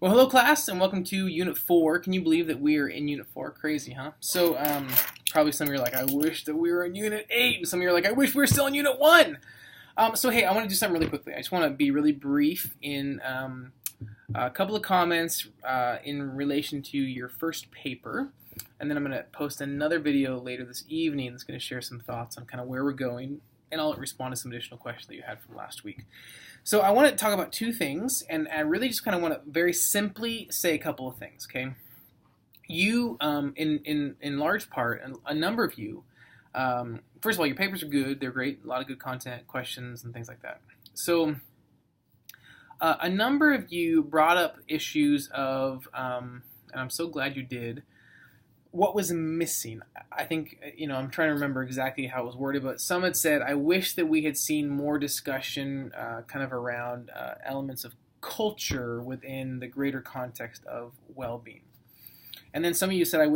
Well, hello class, and welcome to Unit 4. Can you believe that we are in Unit 4? Crazy, huh? So, probably some of you are like, I wish that we were in Unit 8, and some of you are like, I wish we were still in Unit 1! Hey, I want to do something really quickly. I just want to be really brief in a couple of comments in relation to your first paper, and then I'm going to post another video later this evening that's going to share some thoughts on kind of where we're going, and I'll respond to some additional questions that you had from last week. So I want to talk about two things, and I really just kind of want to very simply say a couple of things, okay? You, in large part, a number of you, first of all, your papers are good. They're great. A lot of good content, questions, and things like that. So a number of you brought up issues of, and I'm so glad you did, what was missing. I think, I'm trying to remember exactly how it was worded, but some had said, I wish that we had seen more discussion kind of around elements of culture within the greater context of well-being. And then some of you said, I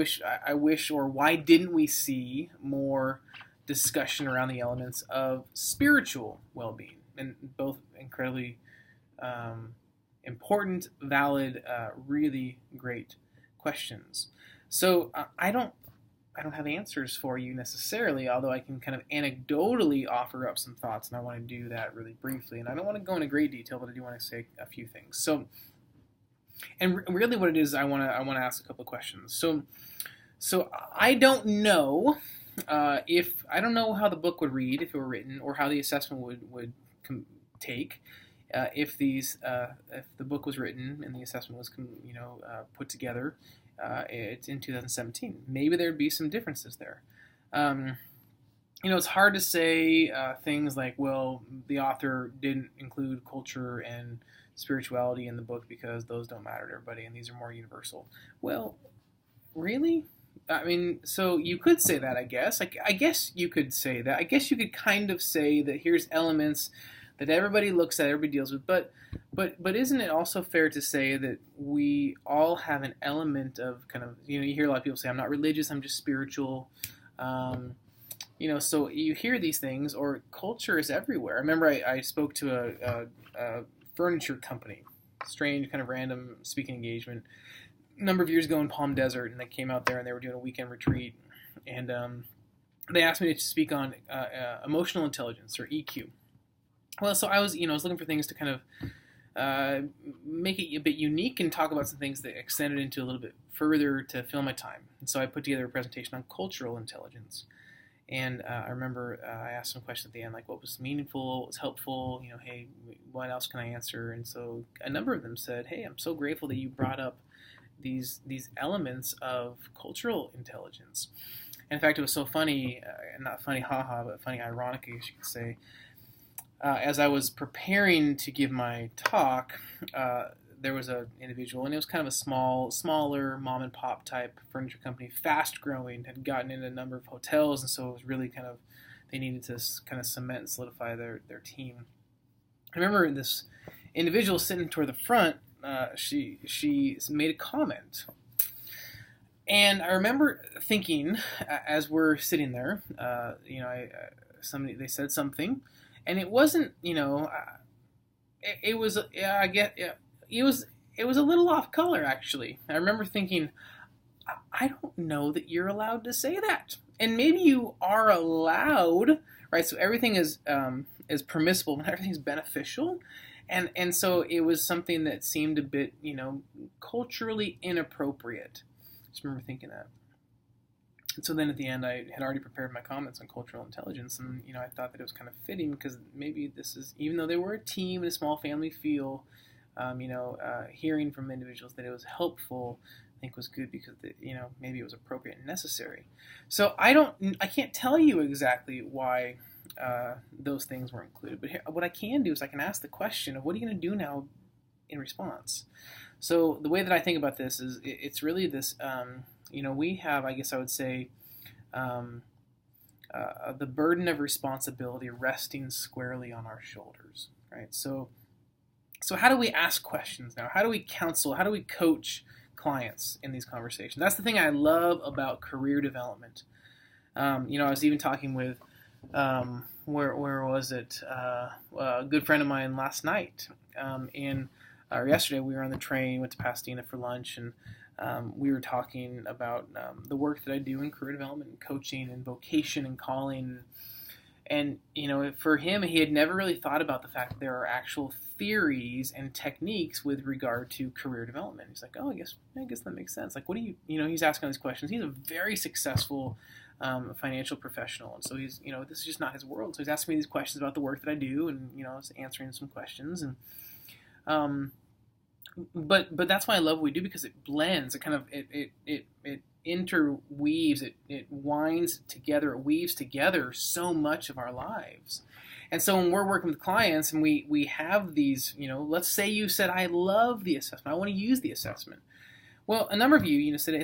wish, or why didn't we see more discussion around the elements of spiritual well-being? And both incredibly important, valid, really great questions. So I don't have answers for you necessarily, although I can kind of anecdotally offer up some thoughts, and I want to do that really briefly. And I don't want to go into great detail, but I do want to say a few things. So, and really, what it is, I want to ask a couple of questions. So I don't know if I don't know how the book would read if it were written, or how the assessment would take. If the book was written and the assessment was put together. It's in 2017. Maybe there'd be some differences there. It's hard to say things like, well, the author didn't include culture and spirituality in the book because those don't matter to everybody and these are more universal. Well, really? I mean, so you could say that, I guess. I guess you could say that. I guess you could kind of say that here's elements that everybody looks at, everybody deals with, but isn't it also fair to say that we all have an element of kind of, you hear a lot of people say, I'm not religious, I'm just spiritual, so you hear these things, or culture is everywhere. I remember I spoke to a furniture company, strange kind of random speaking engagement, a number of years ago in Palm Desert, and they came out there and they were doing a weekend retreat, and they asked me to speak on emotional intelligence, or EQ. Well, so I was looking for things to kind of make it a bit unique and talk about some things that extended into a little bit further to fill my time. And so I put together a presentation on cultural intelligence. And I remember I asked some questions at the end, like what was meaningful, what was helpful, hey, what else can I answer? And so a number of them said, hey, I'm so grateful that you brought up these elements of cultural intelligence. And in fact, it was so funny, not funny haha, but funny ironically, as you could say. As I was preparing to give my talk, there was an individual, and it was kind of a smaller mom and pop type furniture company, fast growing, had gotten into a number of hotels, and so it was really kind of, they needed to kind of cement and solidify their team. I remember this individual sitting toward the front, she made a comment. And I remember thinking, as we're sitting there, they said something, and it wasn't, it was, I get, it was a little off color, actually. I remember thinking, I don't know that you're allowed to say that, and maybe you are allowed, right? So everything is permissible, but everything's beneficial, and so it was something that seemed a bit, culturally inappropriate. I just remember thinking that. And so then at the end, I had already prepared my comments on cultural intelligence, and I thought that it was kind of fitting because maybe this is, even though they were a team and a small family feel, hearing from individuals that it was helpful, I think was good because maybe it was appropriate and necessary. So I can't tell you exactly why those things were included, but what I can do is I can ask the question of what are you going to do now in response. So the way that I think about this is it's really this. We have, I guess I would say, the burden of responsibility resting squarely on our shoulders, right? So how do we ask questions now? How do we counsel? How do we coach clients in these conversations? That's the thing I love about career development. I was even talking with, where was it? A good friend of mine last night, and or yesterday we were on the train, went to Pasadena for lunch, and we were talking about the work that I do in career development and coaching and vocation and calling. And, for him, he had never really thought about the fact that there are actual theories and techniques with regard to career development. He's like, oh, I guess that makes sense. Like, what do you, he's asking all these questions. He's a very successful financial professional. And so he's, this is just not his world. So he's asking me these questions about the work that I do, and, I was answering some questions. And, but that's why I love what we do, because it blends. It kind of, it interweaves, it winds together, it weaves together so much of our lives. And so when we're working with clients and we have these, let's say you said, I love the assessment, I want to use the assessment. Well, a number of you, said,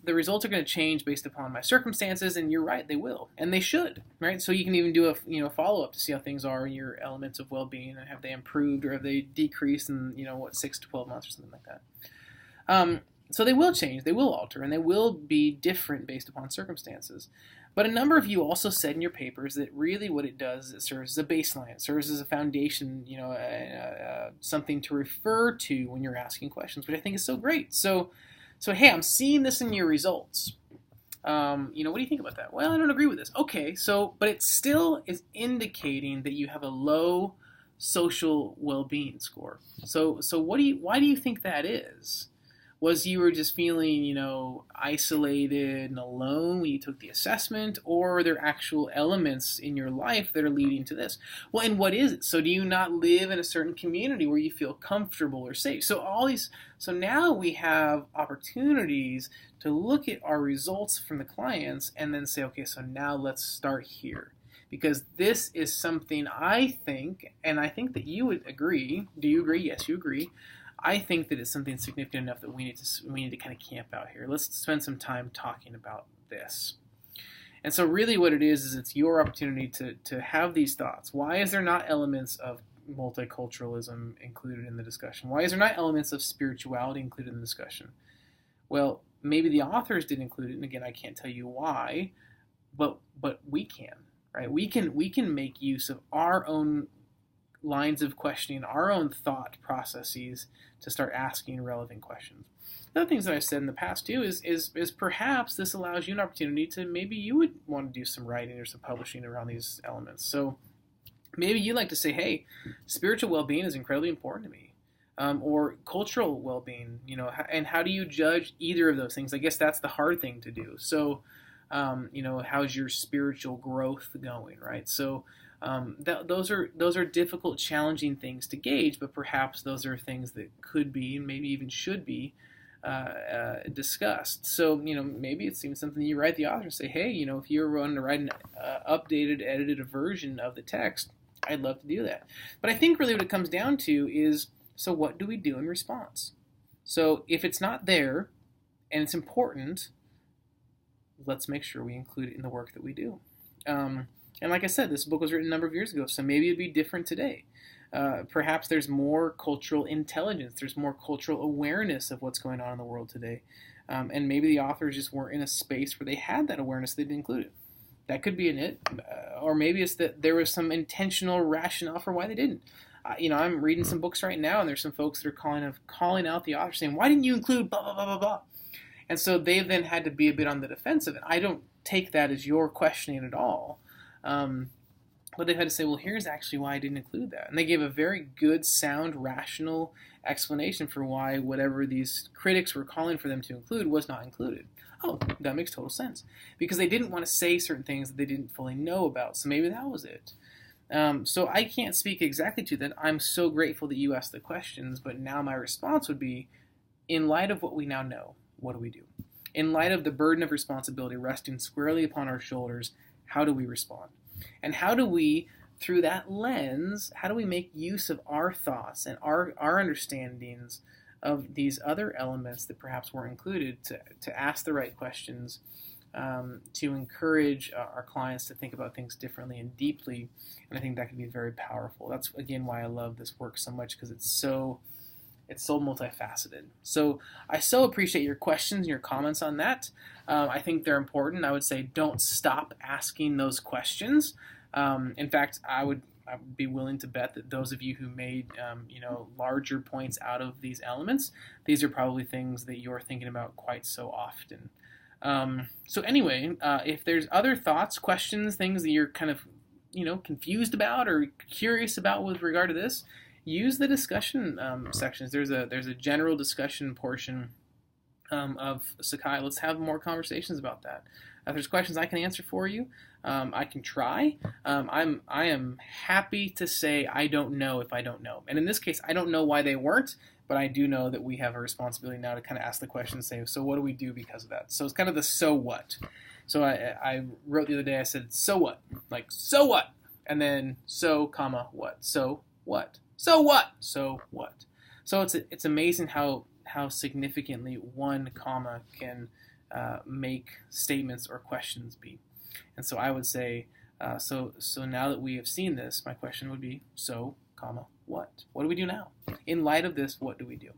the results are going to change based upon my circumstances, and you're right, they will, and they should, right? So you can even do a follow-up to see how things are in your elements of well-being, and have they improved or have they decreased in 6 to 12 months or something like that. So they will change, they will alter, and they will be different based upon circumstances. But a number of you also said in your papers that really what it does is it serves as a baseline, it serves as a foundation, something to refer to when you're asking questions, which I think is so great. So hey, I'm seeing this in your results. What do you think about that? Well, I don't agree with this. Okay, but it still is indicating that you have a low social well-being score. So why do you think that is? Was you were just feeling, isolated and alone when you took the assessment, or are there actual elements in your life that are leading to this? Well, and what is it? So do you not live in a certain community where you feel comfortable or safe? So now we have opportunities to look at our results from the clients and then say, okay, so now let's start here. Because this is something I think, and I think that you would agree. Do you agree? Yes, you agree. I think that it's something significant enough that we need to kind of camp out here. Let's spend some time talking about this. And so really what it is it's your opportunity to have these thoughts. Why is there not elements of multiculturalism included in the discussion? Why is there not elements of spirituality included in the discussion? Well, maybe the authors didn't include it, and again, I can't tell you why, but we can, right? We can make use of our own lines of questioning, our own thought processes to start asking relevant questions. Other things that I've said in the past too is perhaps this allows you an opportunity to, maybe you would want to do some writing or some publishing around these elements. So maybe you like to say, hey, spiritual well-being is incredibly important to me, or cultural well-being, and how do you judge either of those things? I guess that's the hard thing to do. So, how's your spiritual growth going, right? So those are difficult, challenging things to gauge, but perhaps those are things that could be, and maybe even should be, discussed. So, maybe it's even something you write the author and say, hey, if you're wanting to write an updated, edited version of the text, I'd love to do that. But I think really what it comes down to is, so what do we do in response? So if it's not there, and it's important, let's make sure we include it in the work that we do. And like I said, this book was written a number of years ago, so maybe it'd be different today. Perhaps there's more cultural intelligence, there's more cultural awareness of what's going on in the world today. And maybe the authors just weren't in a space where they had that awareness, they didn't include it. That could be in it. Or maybe it's that there was some intentional rationale for why they didn't. I'm reading some books right now, and there's some folks that are calling out the author, saying, why didn't you include blah, blah, blah, blah, blah? And so they've then had to be a bit on the defensive. And I don't take that as your questioning at all. But they've had to say, well, here's actually why I didn't include that. And they gave a very good, sound, rational explanation for why whatever these critics were calling for them to include was not included. Oh, that makes total sense. Because they didn't want to say certain things that they didn't fully know about. So maybe that was it. So I can't speak exactly to that. I'm so grateful that you asked the questions, but now my response would be, in light of what we now know, what do we do? In light of the burden of responsibility resting squarely upon our shoulders, how do we respond? And how do we, through that lens, how do we make use of our thoughts and our understandings of these other elements that perhaps weren't included to ask the right questions, to encourage our clients to think about things differently and deeply. And I think that can be very powerful. That's, again, why I love this work so much, because it's so multifaceted. So I so appreciate your questions and your comments on that. I think they're important. I would say don't stop asking those questions. In fact, I I would be willing to bet that those of you who made larger points out of these elements, these are probably things that you're thinking about quite so often. So anyway, if there's other thoughts, questions, things that you're kind of confused about or curious about with regard to this, use the discussion sections. There's a general discussion portion of Sakai. Let's have more conversations about that. If there's questions I can answer for you, I can try. I am happy to say I don't know if I don't know. And in this case, I don't know why they weren't, but I do know that we have a responsibility now to kind of ask the question and say, so what do we do because of that? So it's kind of the so what. So I wrote the other day, I said, so what? Like, so what? And then so, comma, what? So what? So what? So what? So it's amazing how significantly one comma can make statements or questions be. And so I would say, so now that we have seen this, my question would be, so, comma, what? What do we do now? In light of this, what do we do?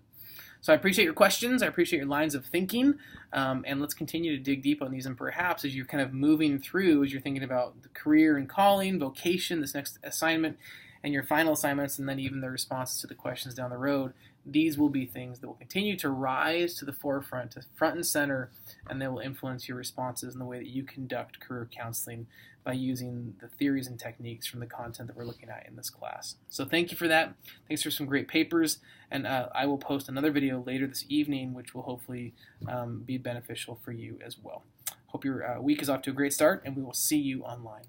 So I appreciate your questions. I appreciate your lines of thinking. And let's continue to dig deep on these. And perhaps as you're kind of moving through, as you're thinking about the career and calling, vocation, this next assignment, and your final assignments, and then even the responses to the questions down the road, these will be things that will continue to rise to the forefront, to front and center, and they will influence your responses in the way that you conduct career counseling by using the theories and techniques from the content that we're looking at in this class. So thank you for that. Thanks for some great papers, and I will post another video later this evening, which will hopefully be beneficial for you as well. Hope your week is off to a great start, and we will see you online.